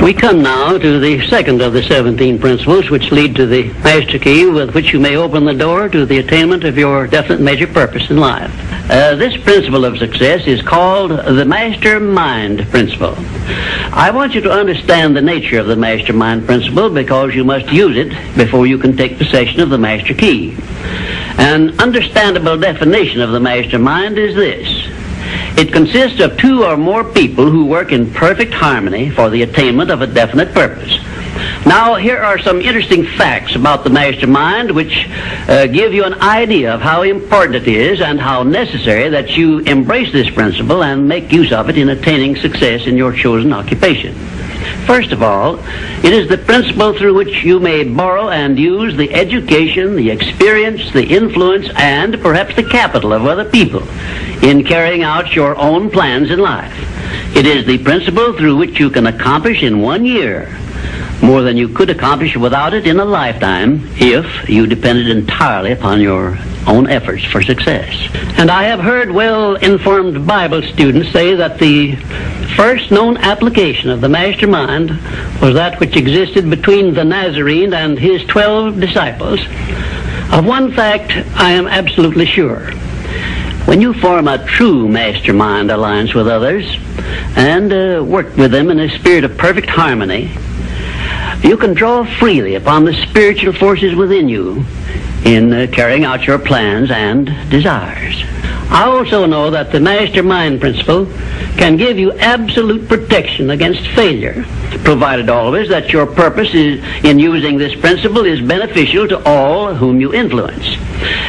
We come now to the second of the 17 principles which lead to the master key with which you may open the door to the attainment of your definite major purpose in life. This principle of success is called the mastermind principle. I want you to understand the nature of the mastermind principle because you must use it before you can take possession of the master key. An understandable definition of the mastermind is this. It consists of two or more people who work in perfect harmony for the attainment of a definite purpose. Now, here are some interesting facts about the mastermind which give you an idea of how important it is and how necessary that you embrace this principle and make use of it in attaining success in your chosen occupation. First of all, it is the principle through which you may borrow and use the education, the experience, the influence, and perhaps the capital of other people in carrying out your own plans in life. It is the principle through which you can accomplish in 1 year more than you could accomplish without it in a lifetime if you depended entirely upon your own efforts for success. And I have heard well-informed Bible students say that the first known application of the mastermind was that which existed between the Nazarene and his 12 disciples. Of one fact I am absolutely sure. When you form a true mastermind alliance with others and work with them in a spirit of perfect harmony, you can draw freely upon the spiritual forces within you in carrying out your plans and desires. I also know that the mastermind principle can give you absolute protection against failure, provided always that your purpose in using this principle is beneficial to all whom you influence.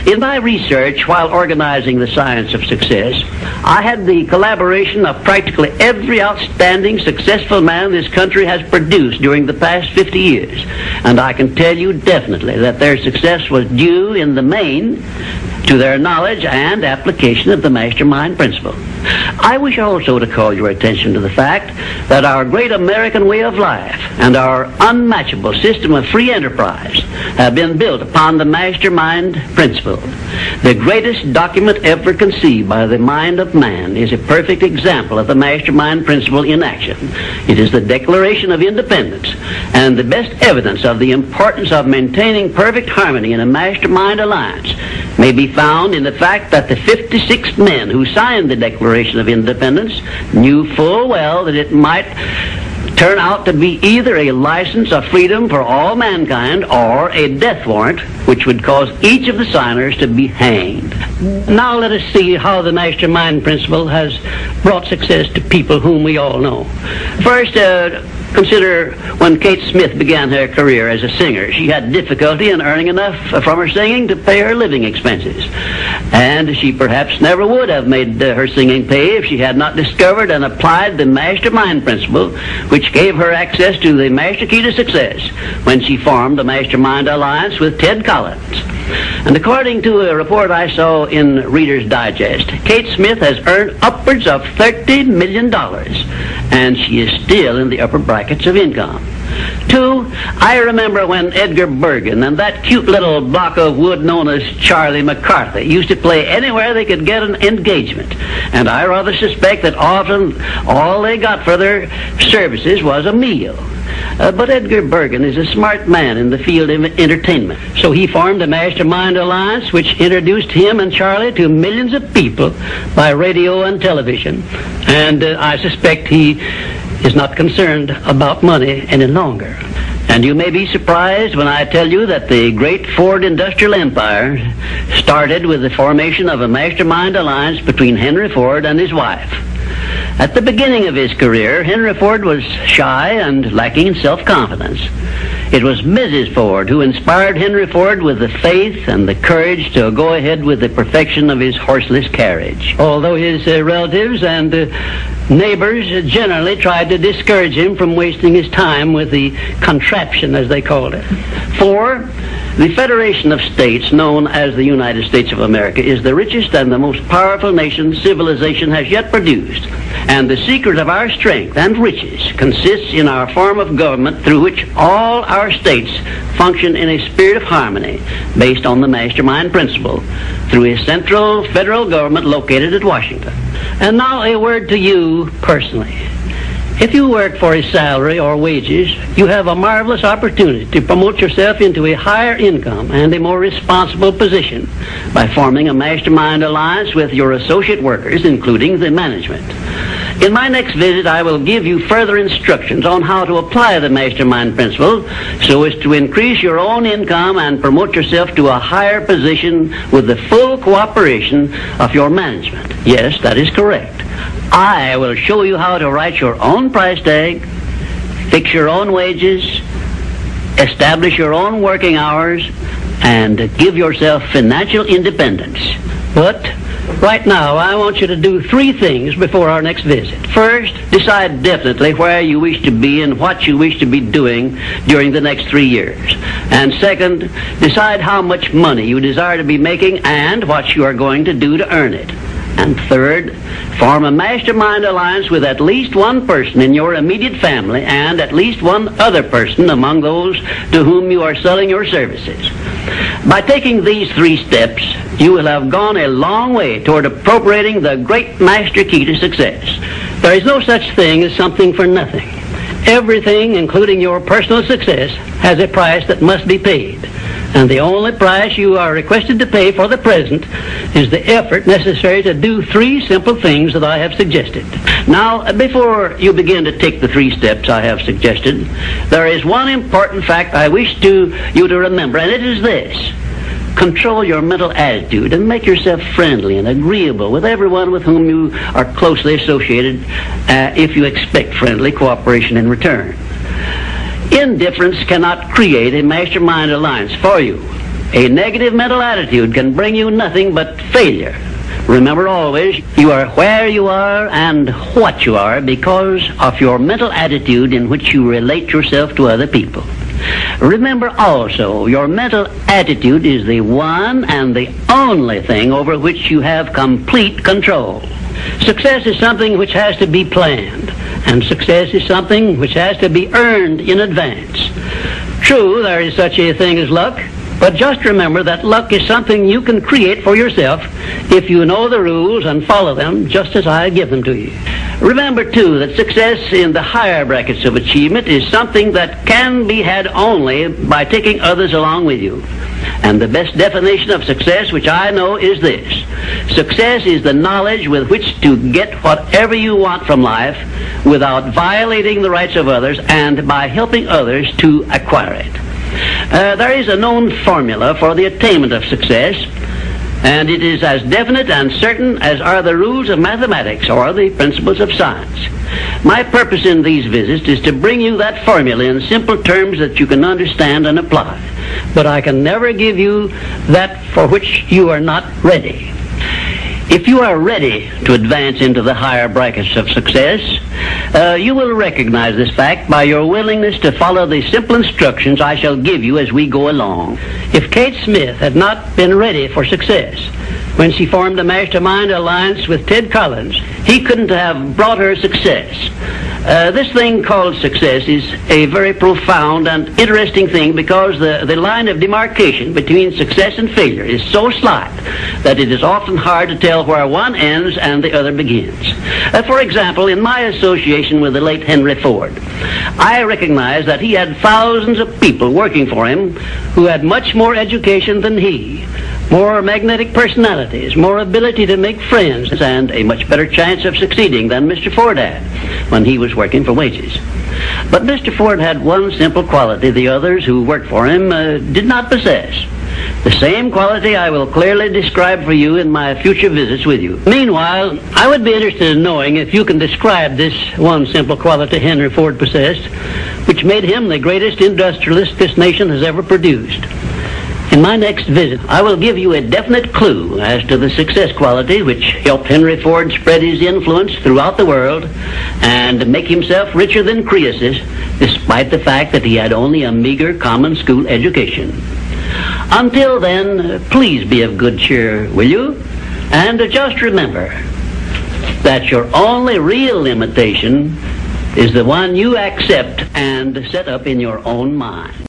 In my research while organizing the science of success, I had the collaboration of practically every outstanding successful man this country has produced during the past 50 years. And I can tell you definitely that their success was due in the main to their knowledge and application of the mastermind principle. I wish also to call your attention to the fact that our great American way of life and our unmatchable system of free enterprise have been built upon the mastermind principle. The greatest document ever conceived by the mind of man is a perfect example of the mastermind principle in action. It is the Declaration of Independence, and the best evidence of the importance of maintaining perfect harmony in a mastermind alliance may be found in the fact that the 56 men who signed the Declaration of Independence knew full well that it might turn out to be either a license of freedom for all mankind or a death warrant which would cause each of the signers to be hanged. Now let us see how the mastermind principle has brought success to people whom we all know. First, consider when Kate Smith began her career as a singer. She had difficulty in earning enough from her singing to pay her living expenses. And she perhaps never would have made her singing pay if she had not discovered and applied the mastermind principle, which gave her access to the master key to success when she formed a mastermind alliance with Ted Collins. And according to a report I saw in Reader's Digest, Kate Smith has earned upwards of $30 million, and she is still in the upper brackets of income. 2, I remember when Edgar Bergen and that cute little block of wood known as Charlie McCarthy used to play anywhere they could get an engagement. And I rather suspect that often all they got for their services was a meal. But Edgar Bergen is a smart man in the field of entertainment. So he formed a mastermind alliance which introduced him and Charlie to millions of people by radio and television. And I suspect he is not concerned about money any longer. And you may be surprised when I tell you that the great Ford industrial empire started with the formation of a mastermind alliance between Henry Ford and his wife. At the beginning of his career, Henry Ford was shy and lacking in self-confidence. It was Mrs. Ford who inspired Henry Ford with the faith and the courage to go ahead with the perfection of his horseless carriage. Although his relatives and neighbors generally tried to discourage him from wasting his time with the contraption, as they called it. 4, the Federation of States, known as the United States of America, is the richest and the most powerful nation civilization has yet produced. And the secret of our strength and riches consists in our form of government through which all our states function in a spirit of harmony based on the mastermind principle through a central federal government located at Washington. And now a word to you personally. If you work for a salary or wages, you have a marvelous opportunity to promote yourself into a higher income and a more responsible position by forming a mastermind alliance with your associate workers, including the management. In my next visit, I will give you further instructions on how to apply the mastermind principle so as to increase your own income and promote yourself to a higher position with the full cooperation of your management. Yes, that is correct. I will show you how to write your own price tag, fix your own wages, establish your own working hours, and give yourself financial independence. But right now, I want you to do 3 things before our next visit. First, decide definitely where you wish to be and what you wish to be doing during the next 3 years. And second, decide how much money you desire to be making and what you are going to do to earn it. And third, form a mastermind alliance with at least one person in your immediate family and at least one other person among those to whom you are selling your services. By taking these 3 steps, you will have gone a long way toward appropriating the great master key to success. There is no such thing as something for nothing. Everything, including your personal success, has a price that must be paid. And the only price you are requested to pay for the present is the effort necessary to do 3 simple things that I have suggested. Now, before you begin to take the 3 steps I have suggested, there is one important fact I wish you to remember, and it is this. Control your mental attitude and make yourself friendly and agreeable with everyone with whom you are closely associated if you expect friendly cooperation in return. Indifference cannot create a mastermind alliance for you. A negative mental attitude can bring you nothing but failure. Remember always, you are where you are and what you are because of your mental attitude in which you relate yourself to other people. Remember also, your mental attitude is the one and the only thing over which you have complete control. Success is something which has to be planned, and success is something which has to be earned in advance. True, there is such a thing as luck, but just remember that luck is something you can create for yourself if you know the rules and follow them just as I give them to you. Remember, too, that success in the higher brackets of achievement is something that can be had only by taking others along with you. And the best definition of success, which I know, is this. Success is the knowledge with which to get whatever you want from life without violating the rights of others and by helping others to acquire it. There is a known formula for the attainment of success, and it is as definite and certain as are the rules of mathematics or the principles of science. My purpose in these visits is to bring you that formula in simple terms that you can understand and apply. But I can never give you that for which you are not ready. If you are ready to advance into the higher brackets of success, you will recognize this fact by your willingness to follow the simple instructions I shall give you as we go along. If Kate Smith had not been ready for success when she formed a mastermind alliance with Ted Collins, he couldn't have brought her success. This thing called success is a very profound and interesting thing because the line of demarcation between success and failure is so slight that it is often hard to tell where one ends and the other begins. For example, in my association with the late Henry Ford, I recognized that he had thousands of people working for him who had much more education than he, more magnetic personalities, more ability to make friends, and a much better chance of succeeding than Mr. Ford had when he was working for wages. But Mr. Ford had one simple quality the others who worked for him did not possess. The same quality I will clearly describe for you in my future visits with you. Meanwhile, I would be interested in knowing if you can describe this one simple quality Henry Ford possessed, which made him the greatest industrialist this nation has ever produced. In my next visit, I will give you a definite clue as to the success quality which helped Henry Ford spread his influence throughout the world and make himself richer than Croesus, despite the fact that he had only a meager common school education. Until then, please be of good cheer, will you? And just remember that your only real limitation is the one you accept and set up in your own mind.